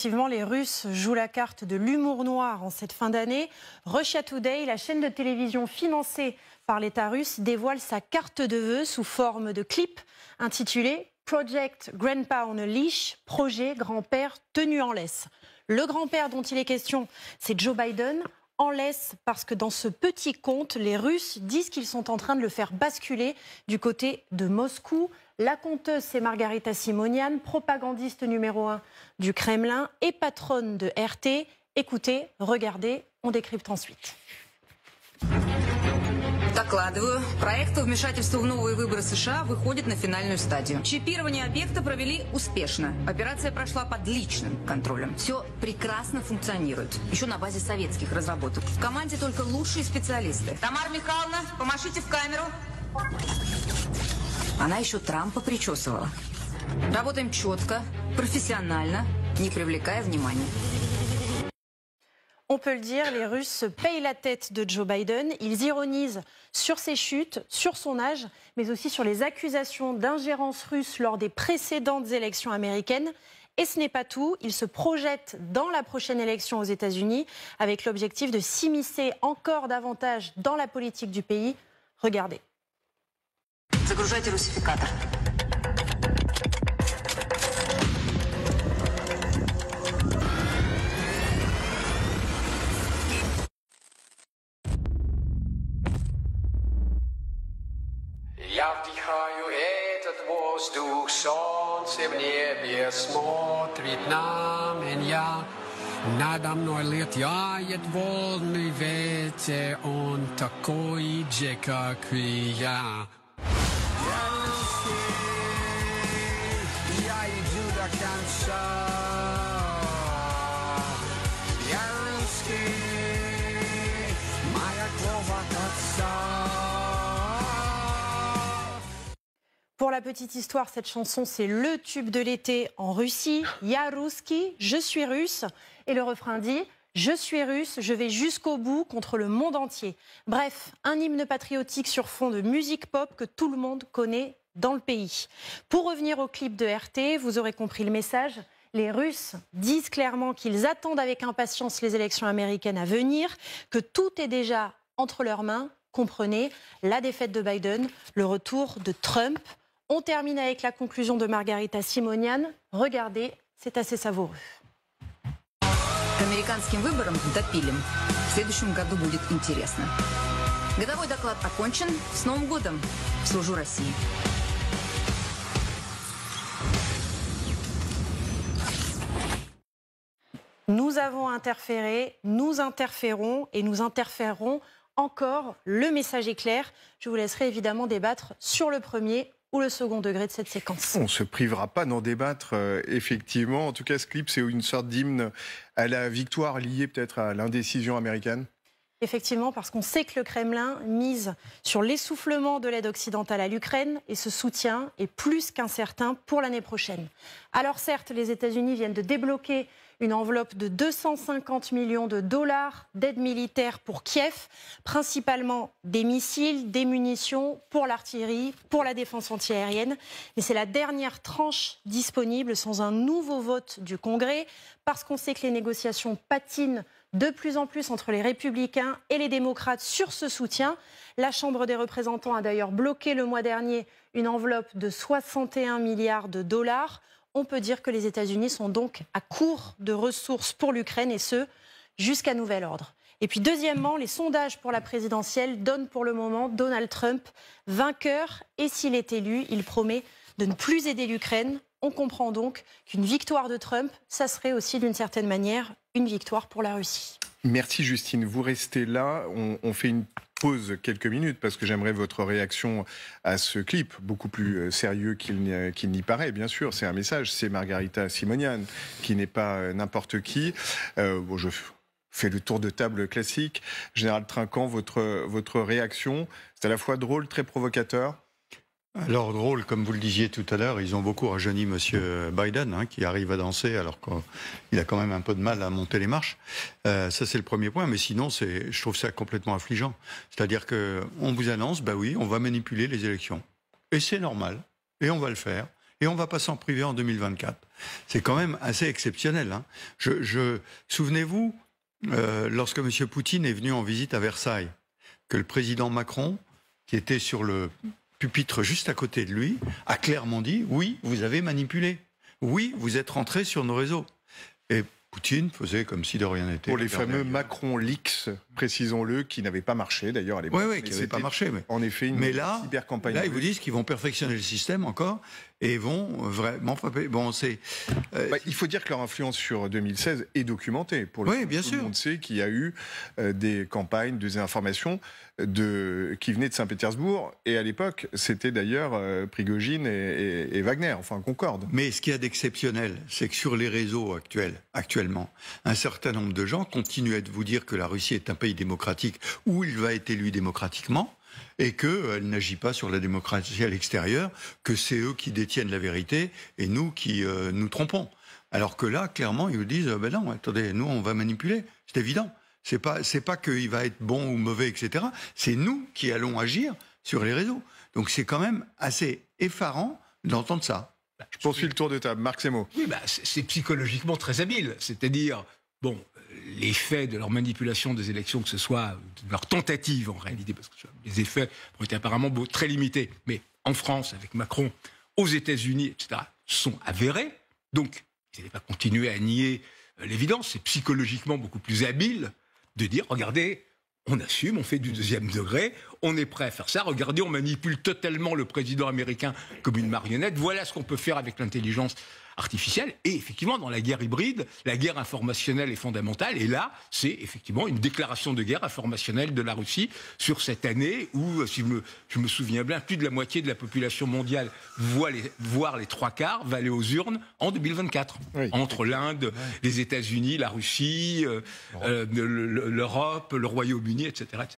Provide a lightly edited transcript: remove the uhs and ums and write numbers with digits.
effectivement, les Russes jouent la carte de l'humour noir en cette fin d'année. Russia Today, la chaîne de télévision financée par l'État russe, dévoile sa carte de vœux sous forme de clip intitulé Project Grandpa on a Leash, projet grand-père tenu en laisse. Le grand-père dont il est question, c'est Joe Biden, en laisse parce que dans ce petit conte, les Russes disent qu'ils sont en train de le faire basculer du côté de Moscou. La conteuse, c'est Margarita Simonian, propagandiste numéro 1 du Kremlin et patronne de RT. Écoutez, regardez, on décrypte ensuite. Докладываю. Проект по вмешательству в новые выборы США выходит на финальную стадию. Чипирование объекта провели успешно. Операция прошла под личным контролем. Все прекрасно функционирует. Еще на базе советских разработок. В команде только лучшие специалисты. Тамара Михайловна, помашите в камеру. Она еще Трампа причесывала. Работаем четко, профессионально, не привлекая внимания. On peut le dire, les Russes se payent la tête de Joe Biden. Ils ironisent sur ses chutes, sur son âge, mais aussi sur les accusations d'ingérence russe lors des précédentes élections américaines. Et ce n'est pas tout, ils se projettent dans la prochaine élection aux États-Unis avec l'objectif de s'immiscer encore davantage dans la politique du pays. Regardez. Загружайте русификатор. Я вдыхаю этот воздух, солнце в небе смотрит на меня. Надо мной летает волны ветер, он такой же, как и я. Я иду до конца. Я русский, моя кровь от отца. Pour la petite histoire, cette chanson, c'est le tube de l'été en Russie. Ya Ruski, je suis russe. Et le refrain dit « Je suis russe, je vais jusqu'au bout contre le monde entier ». Bref, un hymne patriotique sur fond de musique pop que tout le monde connaît dans le pays. Pour revenir au clip de RT, vous aurez compris le message. Les Russes disent clairement qu'ils attendent avec impatience les élections américaines à venir, que tout est déjà entre leurs mains. Comprenez, la défaite de Biden, le retour de Trump. On termine avec la conclusion de Margarita Simonian. Regardez, c'est assez savoureux. К американским выборам допилим. В следующем году будет интересно. Годовой доклад окончен. С Новым годом! Служу России. Nous avons interféré, nous interférons et nous interférerons encore. Le message est clair. Je vous laisserai évidemment débattre sur le premier ou le second degré de cette séquence. On ne se privera pas d'en débattre, effectivement. En tout cas, ce clip, c'est une sorte d'hymne à la victoire liée peut-être à l'indécision américaine. Effectivement, parce qu'on sait que le Kremlin mise sur l'essoufflement de l'aide occidentale à l'Ukraine et ce soutien est plus qu'incertain pour l'année prochaine. Alors certes, les États-Unis viennent de débloquer une enveloppe de 250 millions de dollars d'aide militaire pour Kiev, principalement des missiles, des munitions, pour l'artillerie, pour la défense antiaérienne. Mais c'est la dernière tranche disponible sans un nouveau vote du Congrès, parce qu'on sait que les négociations patinent de plus en plus entre les républicains et les démocrates sur ce soutien. La Chambre des représentants a d'ailleurs bloqué le mois dernier une enveloppe de 61 milliards de dollars. On peut dire que les États-Unis sont donc à court de ressources pour l'Ukraine et ce, jusqu'à nouvel ordre. Et puis deuxièmement, les sondages pour la présidentielle donnent pour le moment Donald Trump vainqueur et s'il est élu, il promet de ne plus aider l'Ukraine. On comprend donc qu'une victoire de Trump, ça serait aussi d'une certaine manière une victoire pour la Russie. Merci Justine, vous restez là, on fait une pause quelques minutes parce que j'aimerais votre réaction à ce clip, beaucoup plus sérieux qu'il n'y paraît, bien sûr, c'est un message, c'est Margarita Simonian qui n'est pas n'importe qui. Bon, je fais le tour de table classique. Général Trinquant, votre réaction, c'est à la fois drôle, très provocateur. Alors drôle, comme vous le disiez tout à l'heure, ils ont beaucoup rajeuni Monsieur Biden, qui arrive à danser alors qu'il a quand même un peu de mal à monter les marches. Ça c'est le premier point, mais sinon je trouve ça complètement affligeant. C'est-à-dire que on vous annonce, bah oui, on va manipuler les élections, et c'est normal, et on va le faire. et on ne va pas s'en priver en 2024. C'est quand même assez exceptionnel. Hein. Souvenez-vous, lorsque M. Poutine est venu en visite à Versailles, que le président Macron, qui était sur le pupitre juste à côté de lui, a clairement dit « Oui, vous avez manipulé. Oui, vous êtes rentré sur nos réseaux. » Et Poutine faisait comme si de rien n'était. Pour les fameux Macron Leaks, précisons-le, qui n'avaient pas marché d'ailleurs à l'époque. Oui, qui n'avaient pas marché. Mais, en effet, une cybercampagne. Là, ils vous disent qu'ils vont perfectionner le système encore et vont vraiment frapper. Bon, il faut dire que leur influence sur 2016 est documentée. Pour le bien tout sûr. Le monde sait qu'il y a eu des campagnes, des informations qui venaient de Saint-Pétersbourg. Et à l'époque, c'était d'ailleurs Prigojine et Wagner, enfin Concorde. Mais ce qu'il y a d'exceptionnel, c'est que sur les réseaux actuellement, un certain nombre de gens continuent à vous dire que la Russie est un pays démocratique où il va être élu démocratiquement et qu'elle n'agit pas sur la démocratie à l'extérieur, que c'est eux qui détiennent la vérité et nous qui nous trompons. Alors que là, clairement, ils vous disent ben non, attendez, nous on va manipuler, c'est évident. C'est pas qu'il va être bon ou mauvais, etc. C'est nous qui allons agir sur les réseaux. Donc c'est quand même assez effarant d'entendre ça. Je poursuis le tour de table. Marc Semo. Oui, c'est psychologiquement très habile. C'est-à-dire, bon, les faits de leur manipulation des élections, que ce soit de leur tentative en réalité, parce que les effets ont été apparemment très limités, mais en France, avec Macron, aux États-Unis, etc., sont avérés. Donc, ils n'allaient pas continuer à nier l'évidence. C'est psychologiquement beaucoup plus habile de dire, regardez, on assume, on fait du deuxième degré, on est prêt à faire ça. Regardez, on manipule totalement le président américain comme une marionnette. Voilà ce qu'on peut faire avec l'intelligence artificielle. Et effectivement, dans la guerre hybride, la guerre informationnelle est fondamentale. Et là, c'est effectivement une déclaration de guerre informationnelle de la Russie sur cette année où, si je me souviens bien, plus de la moitié de la population mondiale, voire les trois quarts, va aller aux urnes en 2024. Oui. Entre l'Inde, les États-Unis, la Russie, l'Europe, le Royaume-Uni, etc., etc.